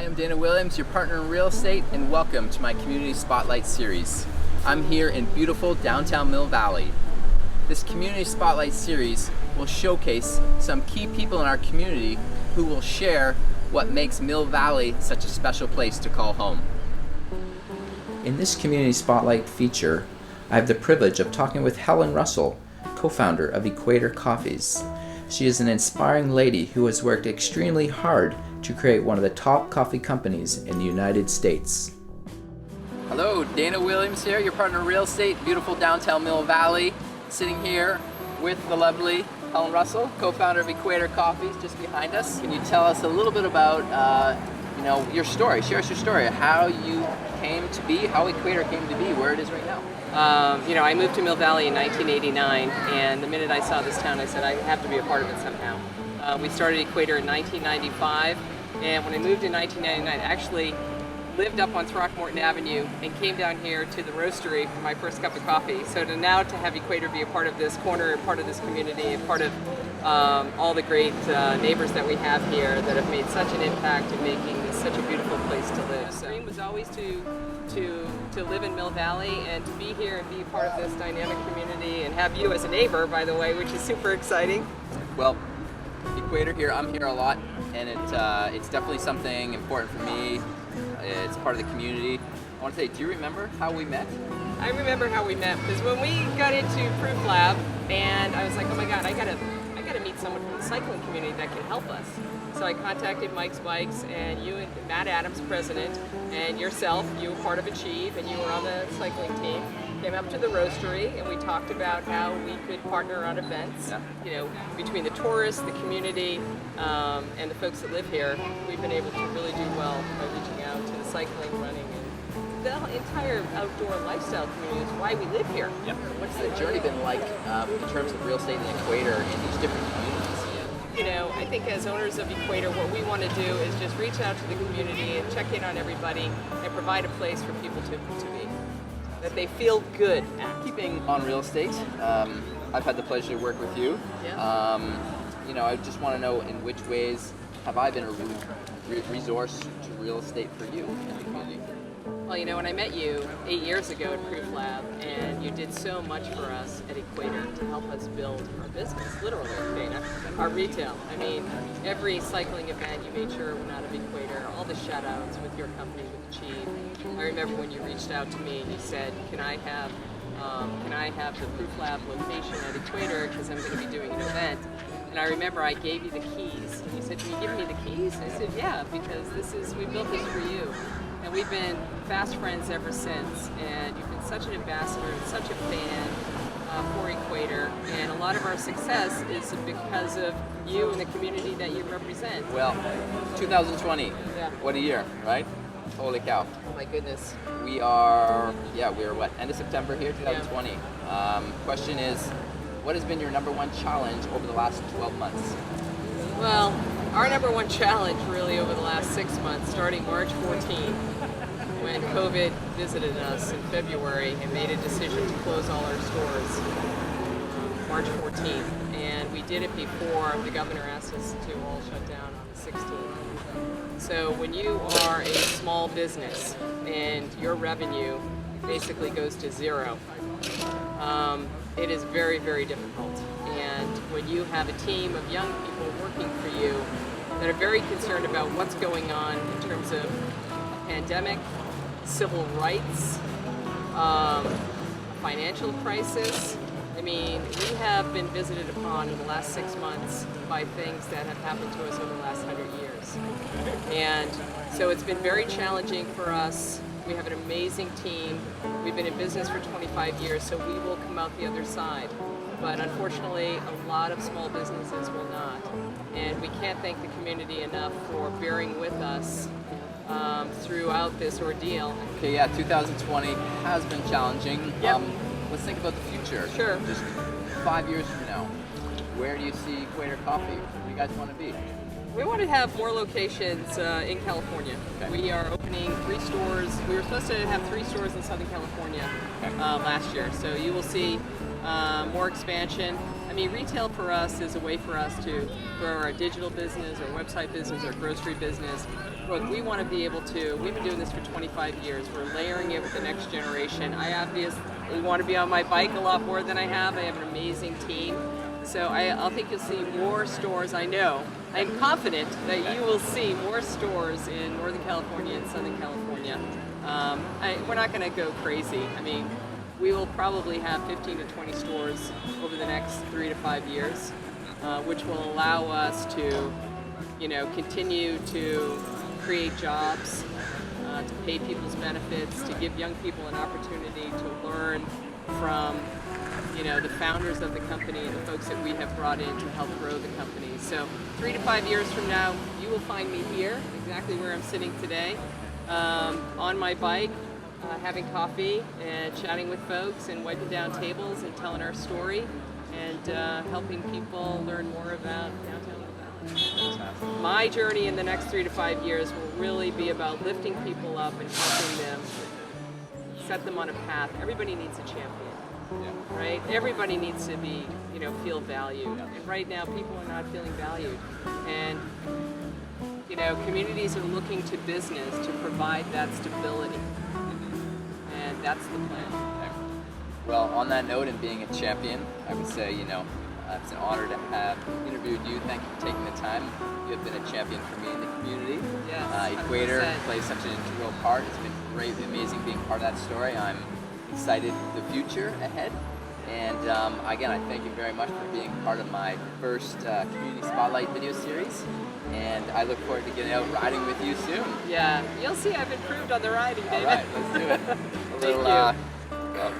am Dana Williams, your partner in real estate, and welcome to my Community Spotlight series. I'm here in beautiful downtown Mill Valley. This Community Spotlight series will showcase some key people in our community who will share what makes Mill Valley such a special place to call home. In this Community Spotlight feature, I have the privilege of talking with Helen Russell, co-founder of Equator Coffees. She is an inspiring lady who has worked extremely hard to create one of the top coffee companies in the United States. Hello, Dana Williams here, your partner in real estate, beautiful downtown Mill Valley, sitting here with the lovely Helen Russell, co-founder of Equator Coffees, just behind us. Can you tell us a little bit about your story? Share us your story, how you came to be, how Equator came to be, where it is right now. I moved to Mill Valley in 1989, and the minute I saw this town, I said I have to be a part of it somehow. We started Equator in 1995, and when I moved in 1999, I actually lived up on Throckmorton Avenue and came down here to the roastery for my first cup of coffee. So to have Equator be a part of this corner, and part of this community, and part of all the great neighbors that we have here that have made such an impact in making this such a beautiful place to live. So the dream was always to live in Mill Valley and to be here and be part of this dynamic community and have you as a neighbor, by the way, which is super exciting. Well, Equator here, I'm here a lot, and it's definitely something important for me. It's part of the community. I want to say, do you remember how we met? I remember how we met because when we got into Proof Lab, and I was like, oh my God, I gotta meet someone from the cycling community that can help us. So I contacted Mike's Bikes, and you and Matt Adams, president, and yourself, you were part of Achieve, and you were on the cycling team, came up to the roastery, and we talked about how we could partner on events. Yeah. Between the tourists, the community, and the folks that live here, we've been able to really do well by reaching out to the cycling, running, and the entire outdoor lifestyle community is why we live here. Yep. What's the journey been like in terms of real estate in the Equator in these different communities? I think as owners of Equator, what we want to do is just reach out to the community and check in on everybody and provide a place for people to be, that they feel good at. Keeping on real estate, I've had the pleasure to work with you. Yeah. I just want to know in which ways have I been a resource to real estate for you in the community? Well, when I met you 8 years ago at Proof Lab, and you did so much for us at Equator to help us build our business, literally, Dana, our retail. I mean, every cycling event you made sure went out of Equator, all the shout-outs with your company, with Achieve. I remember when you reached out to me and you said, can I have the Proof Lab location at Equator because I'm going to be doing an event. And I remember I gave you the keys. And you said, can you give me the keys? I said, yeah, because we built this for you. And we've been fast friends ever since, and you've been such an ambassador and such a fan for Equator, and a lot of our success is because of you and the community that you represent. Well, 2020, yeah. What a year, right? Holy cow. Oh my goodness. We are what, end of September here, 2020. Yeah. Question is, what has been your number one challenge over the last 12 months? Well, our number one challenge really over the last 6 months, starting March 14, when COVID visited us in February and made a decision to close all our stores March 14th. And we did it before the governor asked us to all shut down on the 16th. So when you are a small business and your revenue basically goes to zero, it is very, very difficult. And when you have a team of young people working for you that are very concerned about what's going on in terms of a pandemic, civil rights, financial crisis. I mean, we have been visited upon in the last 6 months by things that have happened to us over the last 100 years. And so it's been very challenging for us. We have an amazing team. We've been in business for 25 years, so we will come out the other side. But unfortunately, a lot of small businesses will not. And we can't thank the community enough for bearing with us throughout this ordeal. Okay, yeah, 2020 has been challenging. Yep. Let's think about the future. Sure. Just 5 years from now, where do you see Equator Coffee? Where do you guys want to be? We want to have more locations in California. Okay. We are opening 3 stores. We were supposed to have 3 stores in Southern California last year. So you will see more expansion. I mean, retail for us is a way for us to grow our digital business, our website business, our grocery business. Look, we want to be able to, we've been doing this for 25 years. We're layering it with the next generation. I obviously want to be on my bike a lot more than I have. I have an amazing team. So I think you'll see more stores. I know, I'm confident that you will see more stores in Northern California and Southern California. We're not going to go crazy. I mean, we will probably have 15 to 20 stores over the next 3 to 5 years, which will allow us to, continue to create jobs, to pay people's benefits, to give young people an opportunity to learn from, the founders of the company and the folks that we have brought in to help grow the company. So 3 to 5 years from now, you will find me here, exactly where I'm sitting today, on my bike, having coffee and chatting with folks and wiping down tables and telling our story and helping people learn more about downtown Mill Valley. My journey in the next 3 to 5 years will really be about lifting people up and helping them set them on a path. Everybody needs a champion, right? Everybody needs to be, feel valued. And right now, people are not feeling valued. And communities are looking to business to provide that stability. And that's the plan. Well, on that note and being a champion, I would say, it's an honor to have interviewed you. Thank you for taking the time. You have been a champion for me in the community. Yes, Equator 100%. plays such an integral part. It's been great, amazing being part of that story. I'm excited for the future ahead. And again, I thank you very much for being part of my first Community Spotlight video series. And I look forward to getting out riding with you soon. Yeah, you'll see I've improved on the riding, David. All right, let's do it. Thank you. Well,